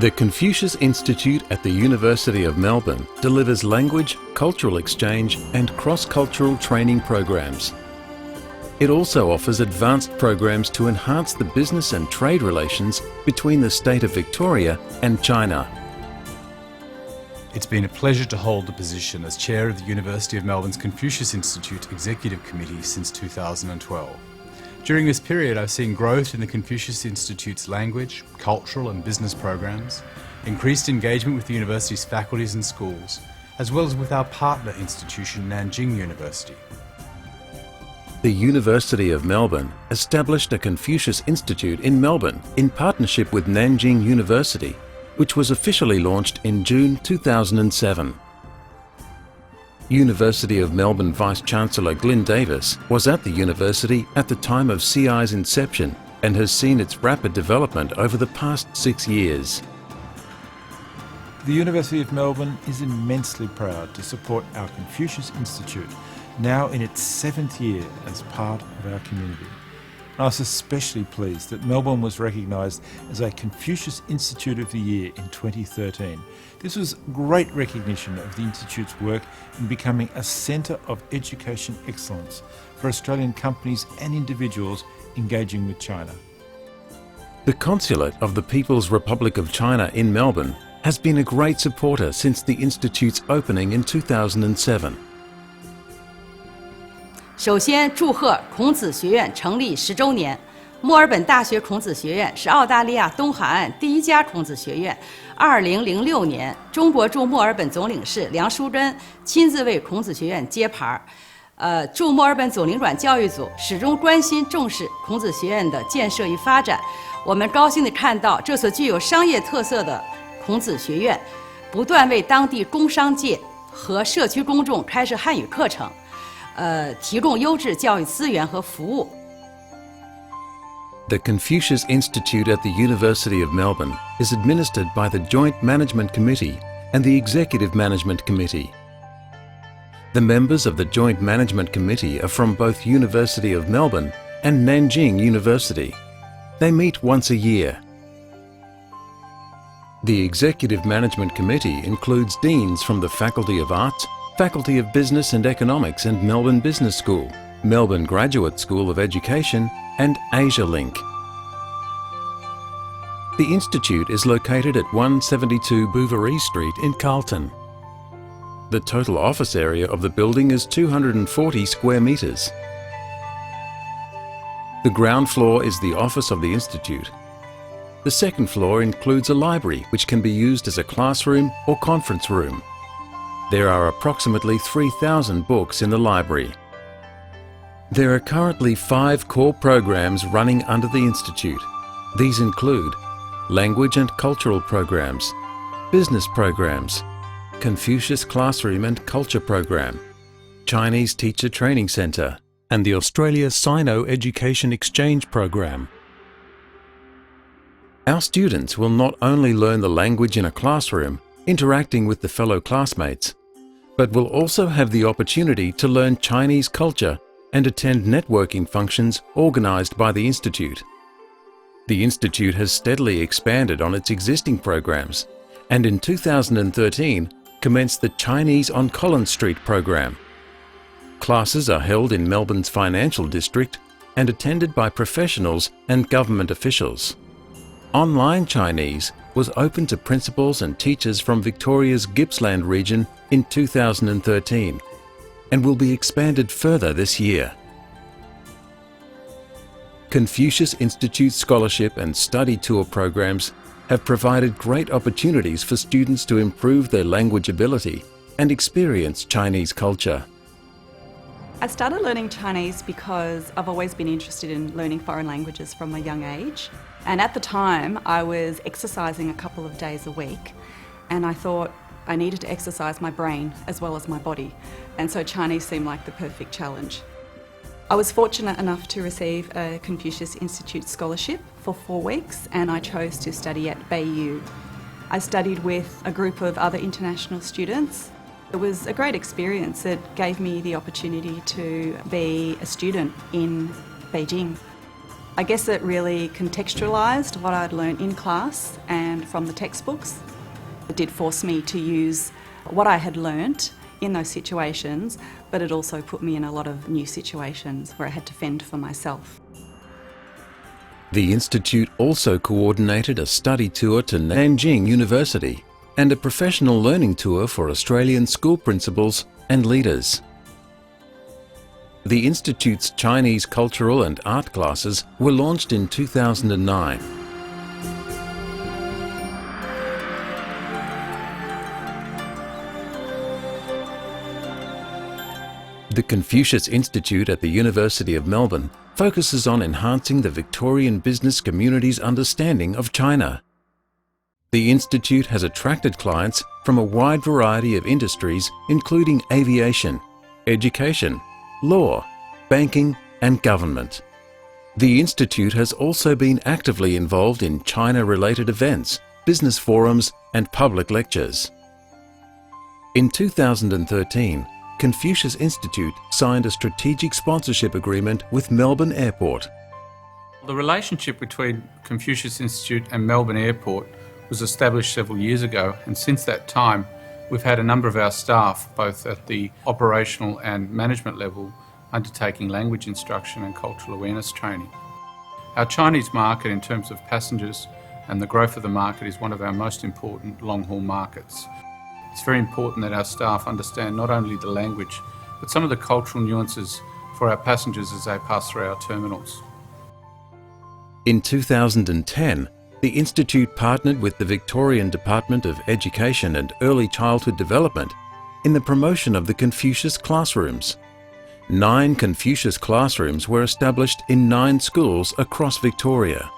The Confucius Institute at the University of Melbourne delivers language, cultural exchange and cross-cultural training programs. It also offers advanced programs to enhance the business and trade relations between the state of Victoria and China. It's been a pleasure to hold the position as Chair of the University of Melbourne's Confucius Institute Executive Committee since 2012. During this period, I've seen growth in the Confucius Institute's language, cultural and business programs, increased engagement with the university's faculties and schools, as well as with our partner institution, Nanjing University. The University of Melbourne established a Confucius Institute in Melbourne in partnership with Nanjing University, which was officially launched in June 2007. University of Melbourne Vice-Chancellor Glyn Davis was at the university at the time of CI's inception and has seen its rapid development over the past 6 years. The University of Melbourne is immensely proud to support our Confucius Institute, now in its 7th year as part of our community. I was especially pleased that Melbourne was recognised as a Confucius Institute of the Year in 2013. This was great recognition of the Institute's work in becoming a centre of education excellence for Australian companies and individuals engaging with China. The Consulate of the People's Republic of China in Melbourne has been a great supporter since the Institute's opening in 2007. 首先，祝贺孔子学院成立10周年。墨尔本大学孔子学院是澳大利亚东海岸第一家孔子学院。2006年，中国驻墨尔本总领事梁淑珍亲自为孔子学院揭牌。驻墨尔本总领馆教育组始终关心重视孔子学院的建设与发展。我们高兴地看到这所具有商业特色的孔子学院，不断为当地工商界和社区公众开设汉语课程。提供优质教育资源和服务。The Confucius Institute at the University of Melbourne is administered by the Joint Management Committee and the Executive Management Committee. The members of the Joint Management Committee are from both University of Melbourne and Nanjing University. They meet once a year. The Executive Management Committee includes deans from the Faculty of Arts, Faculty of Business and Economics and Melbourne Business School, Melbourne Graduate School of Education and Asia Link. The Institute is located at 172 Bouverie Street in Carlton. The total office area of the building is 240 square metres. The ground floor is the office of the Institute. The second floor includes a library which can be used as a classroom or conference room. There are approximately 3,000 books in the library. There are currently 5 core programs running under the Institute. These include language and cultural programs, business programs, Confucius Classroom and Culture Program, Chinese Teacher Training Centre, and the Australia Sino Education Exchange Program. Our students will not only learn the language in a classroom, interacting with the fellow classmates, but will also have the opportunity to learn Chinese culture and attend networking functions organised by the Institute. The Institute has steadily expanded on its existing programs and in 2013 commenced the Chinese on Collins Street program. Classes are held in Melbourne's financial district and attended by professionals and government officials. Online Chinese was open to principals and teachers from Victoria's Gippsland region in 2013 and will be expanded further this year. Confucius Institute scholarship and study tour programs have provided great opportunities for students to improve their language ability and experience Chinese culture. I started learning Chinese because I've always been interested in learning foreign languages from a young age. And at the time, I was exercising a couple of days a week, and I thought I needed to exercise my brain as well as my body. And so Chinese seemed like the perfect challenge. I was fortunate enough to receive a Confucius Institute scholarship for 4 weeks, and I chose to study at Beiyou. I studied with a group of other international students. It was a great experience. It gave me the opportunity to be a student in Beijing. I guess it really contextualised what I'd learned in class and from the textbooks. It did force me to use what I had learnt in those situations, but it also put me in a lot of new situations where I had to fend for myself. The Institute also coordinated a study tour to Nanjing University and a professional learning tour for Australian school principals and leaders. The Institute's Chinese cultural and art classes were launched in 2009. The Confucius Institute at the University of Melbourne focuses on enhancing the Victorian business community's understanding of China. The Institute has attracted clients from a wide variety of industries including aviation, education, law, banking and government. The Institute has also been actively involved in China-related events, business forums and public lectures. In 2013, Confucius Institute signed a strategic sponsorship agreement with Melbourne Airport. The relationship between Confucius Institute and Melbourne Airport was established several years ago, and since that time we've had a number of our staff, both at the operational and management level, undertaking language instruction and cultural awareness training. Our Chinese market in terms of passengers and the growth of the market is one of our most important long-haul markets. It's very important that our staff understand not only the language, but some of the cultural nuances for our passengers as they pass through our terminals. In 2010, the Institute partnered with the Victorian Department of Education and Early Childhood Development in the promotion of the Confucius classrooms. 9 Confucius classrooms were established in 9 schools across Victoria.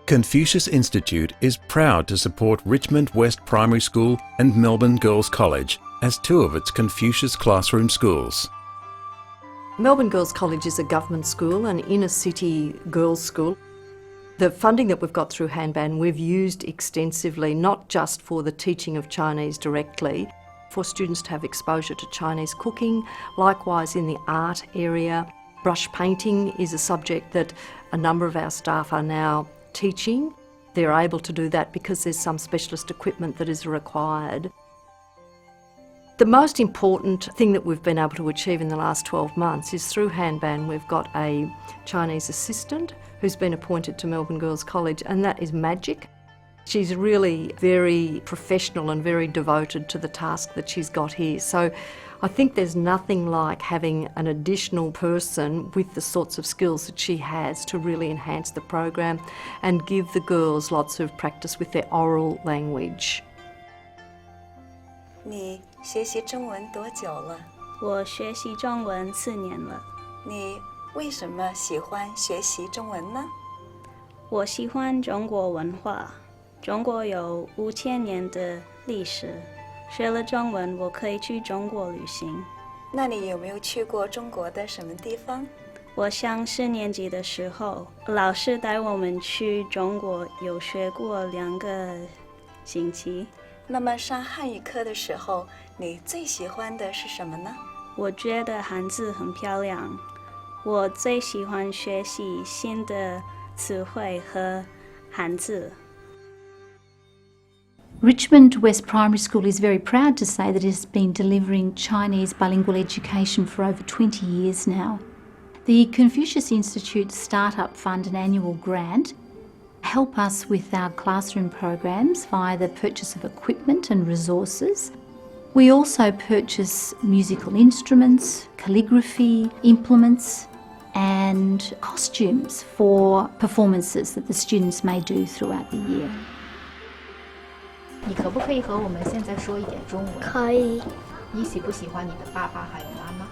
Confucius Institute is proud to support Richmond West Primary School and Melbourne Girls College as 2 of its Confucius classroom schools. Melbourne Girls College is a government school, an inner-city girls' school. The funding that we've got through Hanban we've used extensively, not just for the teaching of Chinese directly, for students to have exposure to Chinese cooking, likewise in the art area. Brush painting is a subject that a number of our staff are now teaching. They're able to do that because there's some specialist equipment that is required. The most important thing that we've been able to achieve in the last 12 months is through Hanban we've got a Chinese assistant who's been appointed to Melbourne Girls College, and that is magic. She's really very professional and very devoted to the task that she's got here. So I think there's nothing like having an additional person with the sorts of skills that she has to really enhance the program and give the girls lots of practice with their oral language. 你学习中文多久了？我学习中文4年了。你为什么喜欢学习中文呢？我喜欢中国文化。中国有5000年的历史，学了中文，我可以去中国旅行。那你有没有去过中国的什么地方？我上4年级的时候，老师带我们去中国，有学过2个星期。那么上汉语课的时候，你最喜欢的是什么呢？我觉得汉字很漂亮，我最喜欢学习新的词汇和汉字。Richmond West Primary School is very proud to say that it has been delivering Chinese bilingual education for over 20 years now. The Confucius Institute Startup Fund and annual grant help us with our classroom programs via the purchase of equipment and resources. We also purchase musical instruments, calligraphy, implements and costumes for performances that the students may do throughout the year. 你可不可以和我们现在说一点中文？可以。你喜不喜欢你的爸爸还有妈妈？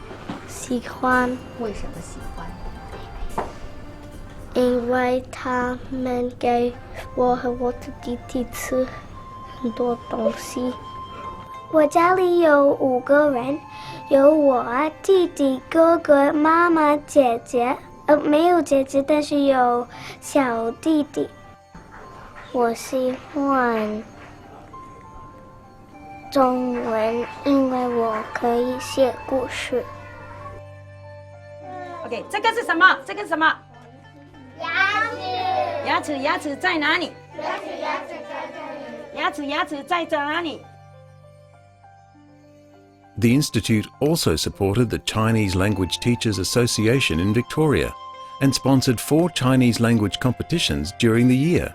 喜欢。为什么喜欢？因为他们给我和我的弟弟吃很多东西。我家里有5个人，有我、弟弟、哥哥、妈妈、姐姐。没有姐姐，但是有小弟弟。我喜欢中文，因为我可以写故事。OK， 这个是什么？这个是什么？牙齿在哪里？牙齿在哪里？ The Institute also supported the Chinese Language Teachers Association in Victoria and sponsored 4 Chinese language competitions during the year.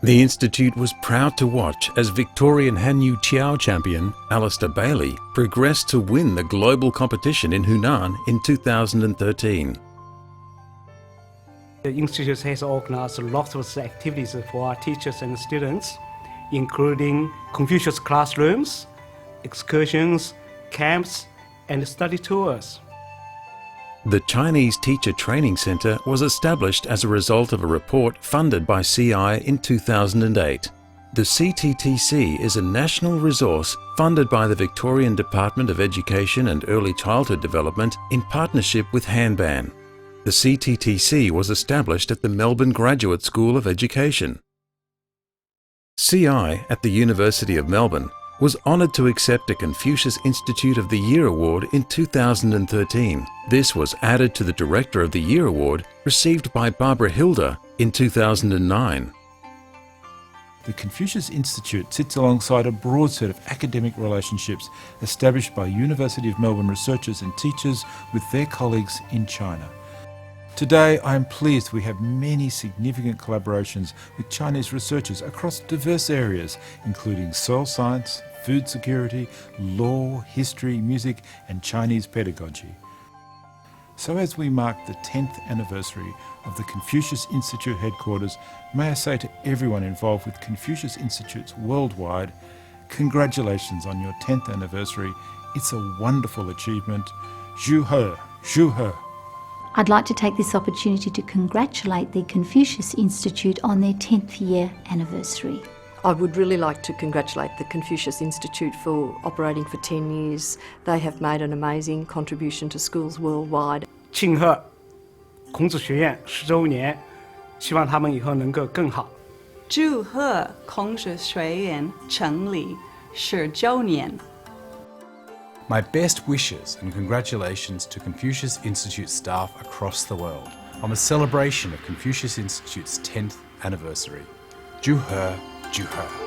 The Institute was proud to watch as Victorian Hanyu Chiao champion Alistair Bailey progressed to win the global competition in Hunan in 2013. The Institute has organized lots of activities for our teachers and students, including Confucius classrooms, excursions, camps, and study tours. The Chinese Teacher Training Centre was established as a result of a report funded by CI in 2008. The CTTC is a national resource funded by the Victorian Department of Education and Early Childhood Development in partnership with Hanban. The CTTC was established at the Melbourne Graduate School of Education. CI at the University of Melbourne was honoured to accept a Confucius Institute of the Year Award in 2013. This was added to the Director of the Year Award received by Barbara Hilda in 2009. The Confucius Institute sits alongside a broad set of academic relationships established by University of Melbourne researchers and teachers with their colleagues in China. Today, I am pleased we have many significant collaborations with Chinese researchers across diverse areas, including soil science, food security, law, history, music, and Chinese pedagogy. So as we mark the 10th anniversary of the Confucius Institute headquarters, may I say to everyone involved with Confucius Institutes worldwide, congratulations on your 10th anniversary. It's a wonderful achievement. Zhu he, zhu he. I'd like to take this opportunity to congratulate the Confucius Institute on their 10th year anniversary. I would really like to congratulate the Confucius Institute for operating for 10 years. They have made an amazing contribution to schools worldwide. 庆贺孔子学院10周年，希望他们以后能够更好。祝贺孔子学院成立10周年。 My best wishes and congratulations to Confucius Institute staff across the world on the celebration of Confucius Institute's 10th anniversary. Zhu he, zhu he.